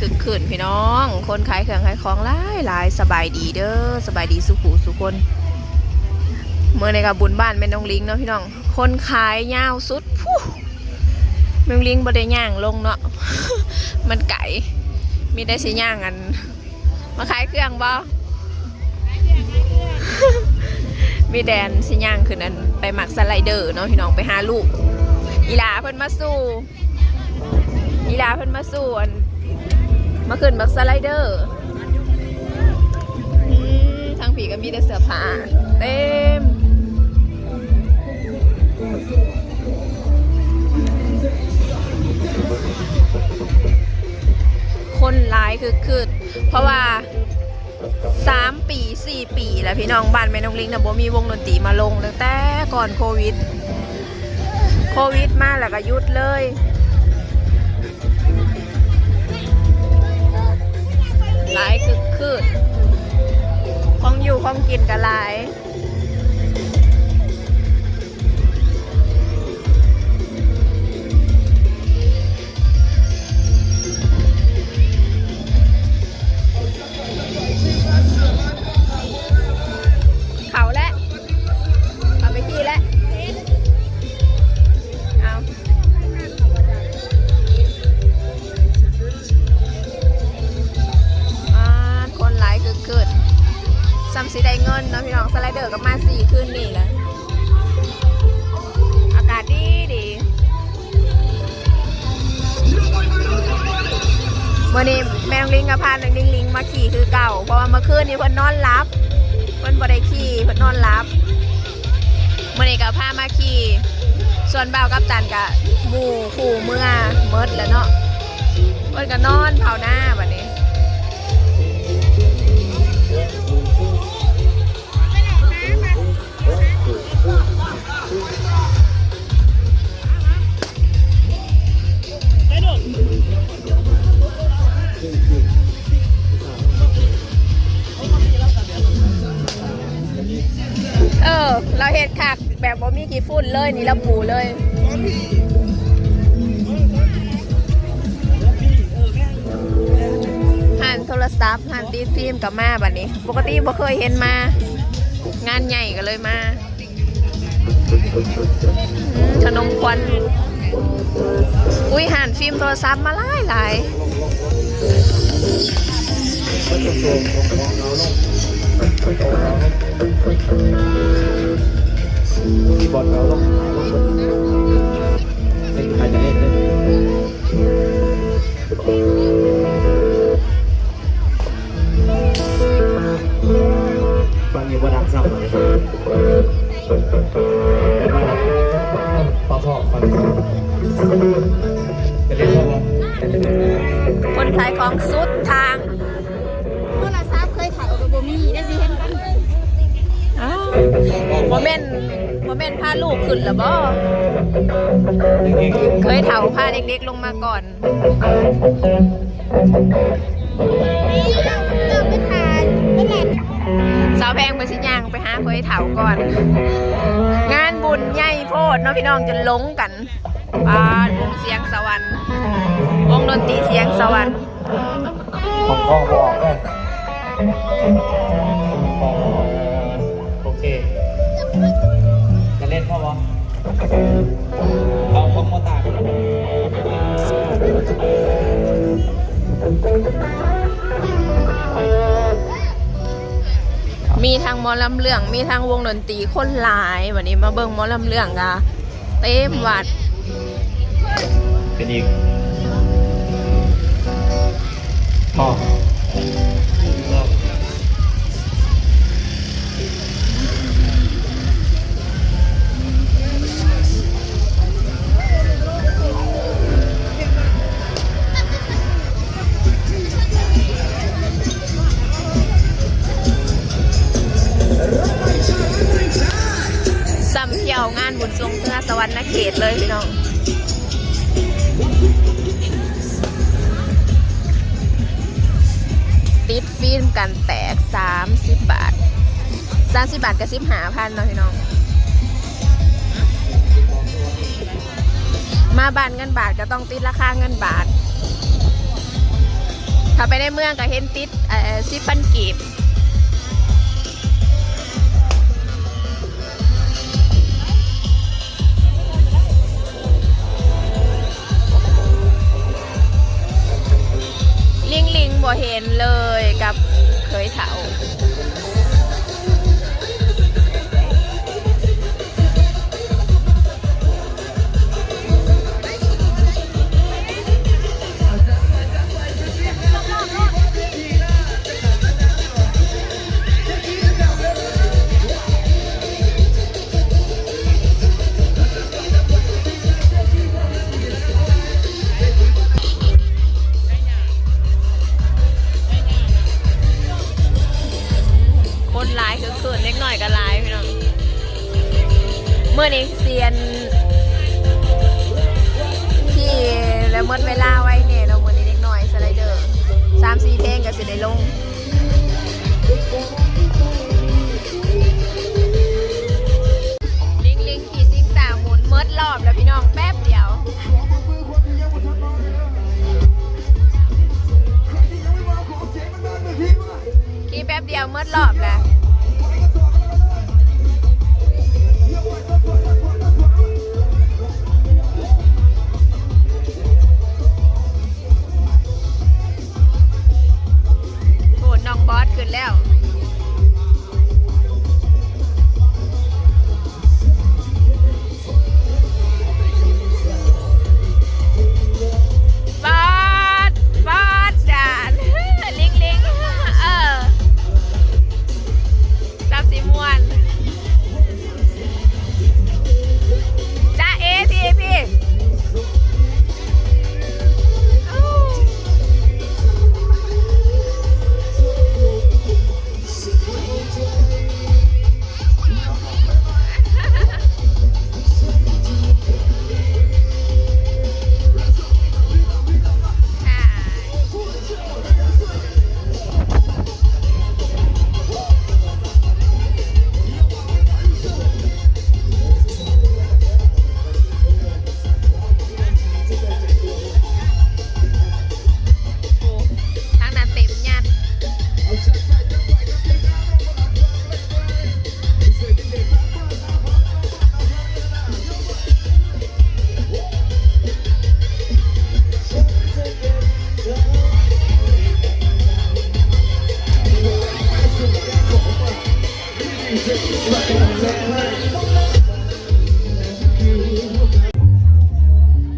คึกคืนพี่น้องคนขายเครื่องขายของหลายสบายดีเด้อสบายดีสุขุสุคนเมื่อในกับบุญบ้านเป็นน้องลิงเนาะพี่น้องคนขายยาวสุดแม่ลิงบ่ได้ย่างลงเนาะ มันไก่มีได้สิย่างกันมาขายเครื่องบ่ มีแดนสิย่างคืนนั้นไปหมักสไลเดอร์เนาะพี่น้องไปหาลูกอีหลาเพิ่นมาสู้อันมาขึ้นหมักสไลเดอร์ทางผีก็มีแต่เสื้อผ้าเต็มคนร้ายคือเพราะว่า3 ปี 4 ปีแล้วพี่น้องบ้านแม่น้องลิงนะบ่มีวงดนตรีมาลงตั้งแต่ก่อนโควิดมาแล้วก็หยุดเลยหลายคือของอยู่ของกินก็หลายสิได้เงินเนาะพี่น้องสไลเดอร์ก็มา4 คืนนี่แหละอากาศดีเมื่อนี้แม่น้องลิงกับพาน้องลิงมาขี่คือเก่าเพราะว่าเมื่อคืนนี้เพิ่นนอนรับเพิ่นบ่ได้ขี่เพิ่นนอนรับเมื่อนี้กับพามาขี่ส่วนบ่าวกับจันกับหมู่คู่เมื่อเมิดแล้วเนาะเพิ่นก็นอนเผาหน้าบัดนี้เราเห็ดคักแบบว่ามีกี่ฝุ่นเลยนี่เราปูเลยหันโทรศัพท์หันตีฟิล์มกับมาแบบนี้ปกติบ่เคยเห็นมางานใหญ่กันเลยมาขนมควันอุ้ยหันฟิล์มโทรศัพท์มาหลายที่บอลเราลงเล่นใครจะเล่นเลยบางอย่างว่าดังซ้ำเลยแต่ว่าพ่อฟังจะเล่นพ่อคนขายของสุดทางโทรศัพท์เคยถ่ายกับโบมี่ได้สิเห็นกันโมเมนต์พาลูกขึ้นหรอบ่เคยเถาพาเด็กๆลงมาก่อนสาวแพงไปสิย่างไปหาเคยเถาก่อนงานบุญใหญ่โพดเนาะพี่น้องจนหลงกันวงเสียงสวรรค์วงดนตรีเสียงสวรรค์ของพ่อบอกเลยโอเคจะเล่นพ่อวะเอาคอมโมตามีทางหมอลำเรื่องมีทางวงดนตรีคนหลายวันนี้มาเบิ่งหมอลำเรื่องกะเต็มวัดเป็นอีกพ่อซ้ำเที่ยวงานบุญทรงเพื่อสวรรค์เขตเลยพี่น้องติดฟิล์มกันแตก30 บาทกับ15,000เนาะพี่น้องมาบ้านเงินบาทก็ต้องติดราคาเงินบาท ถ้าไปในเมืองก็เห็นติด10,000 กีบลิงบ่เห็นเลยกับเคยเถาลายคือเกินเล็กหน่อยก็ลายพี่น้องเมื่อนี้เซียนที่แล้วหมดเวลาไว้เนี่ยเราเมื่อนี้เล็กหน่อยสไลเดอร์3-4 เพลงก็สิได้ลงลิงขี่ซิงสาวหมุนเมิดรอบแล้วพี่น้องแป๊บเดียวขี่แป๊บเดียวเมิดรอบแล้วน้องบอสขึ้นแล้วบอสด่านลิงจับสีม่วนจ้าเอพี่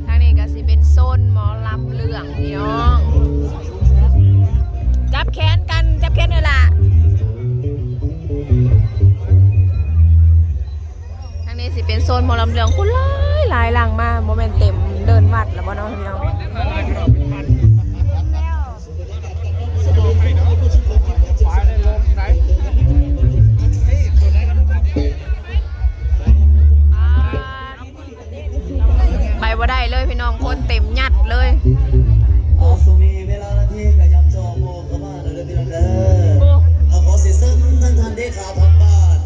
ทางนี้ก็สิเป็นโซนหมอลำเรื่องพี่น้องจับแขนกันจับแขนเลยล่ะทางนี้สิเป็นโซนหมอลำเรื่องคุณหลายหลังมาโมเมนต์เต็มเดินวัดแล้วบ่น้องพี่น้องไปบ่ได้เลยพี่น้องคนเต็มยัดเลยสุมีเวลานาทีกับยำจอโมเข้ามาเด้อพี่น้องเด้อขอเสียซึ่งท่านได้ข่าวทางบ้าน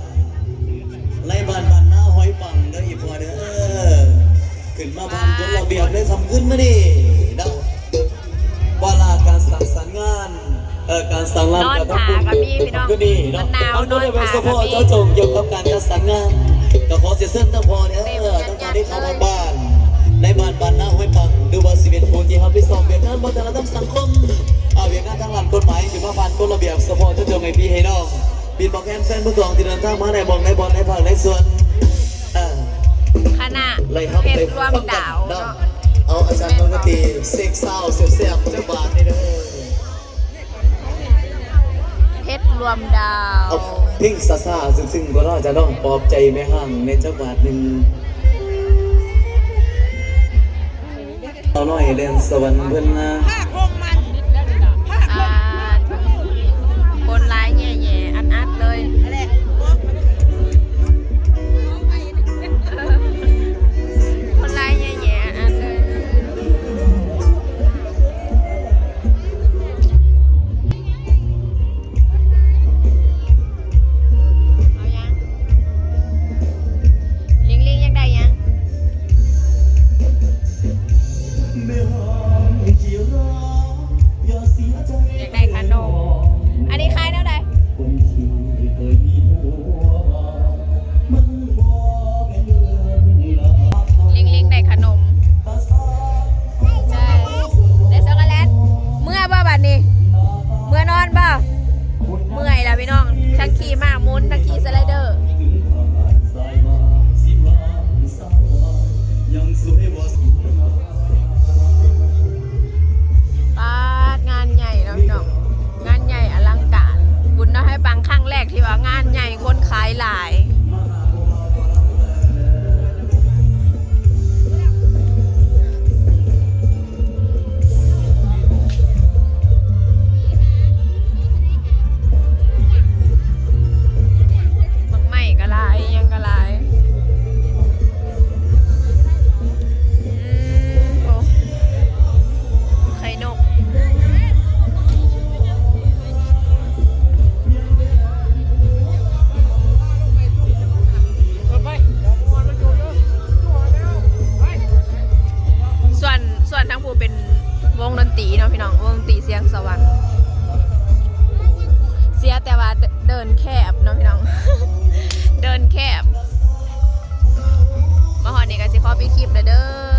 ไล่บ้านหน้าหอยปังเด้ออีพอเด้อขึ้นมาบ้านคนระเบียบได้ทำขึ้นมาดิเนาะว่าลาการสั่งสรรค์งานการสั่งงานกับทุกคนก็ดีเนาะมันก็จะเป็นเฉพาะเจ้าจงเกี่ยวกับการจัดสรรงานก็ขอเสียซึ่งทั้งพอเด้อทั้งการได้ข่าวทางบ้านในบ้านหน้าห้วยปังดูว่าสิเป็นผู้ที่เขาไปสอบเวียกงานบนแต่ละด้านสังคมเวียกงานทางหลักกฎหมายอยู่มาบ้านกฎระเบียบสปอร์ตเจ้าจงไอพี่ให้น้องปีนบอกแอนแฟนผู้กองที่เดินทางมาในบอลในภาคในส่วนคณะเพชรร่วมดาวเนาะเอาอาจารย์ปกติเซ็กซ์เศร้าเสียบจังหวะนี่เด้อเพชรรวมดาวทิ้งซาซึ่งก็น่าจะต้องปลอบใจแม่ห้างในจังหวัดหนึ่งเอาหน่อยเล่นสวรรค์เพื่อนนะคนร้ายแย่ๆอัดเลยคนร้ายแย่ๆอัดเลยเอายังลิงยังได้ยังไม่หอมเกี่ยว ดินแคบเนาะพี่น้อง เดินแคบมาหอดนี่ก็สิขอปิดคลิปเลยเด้อ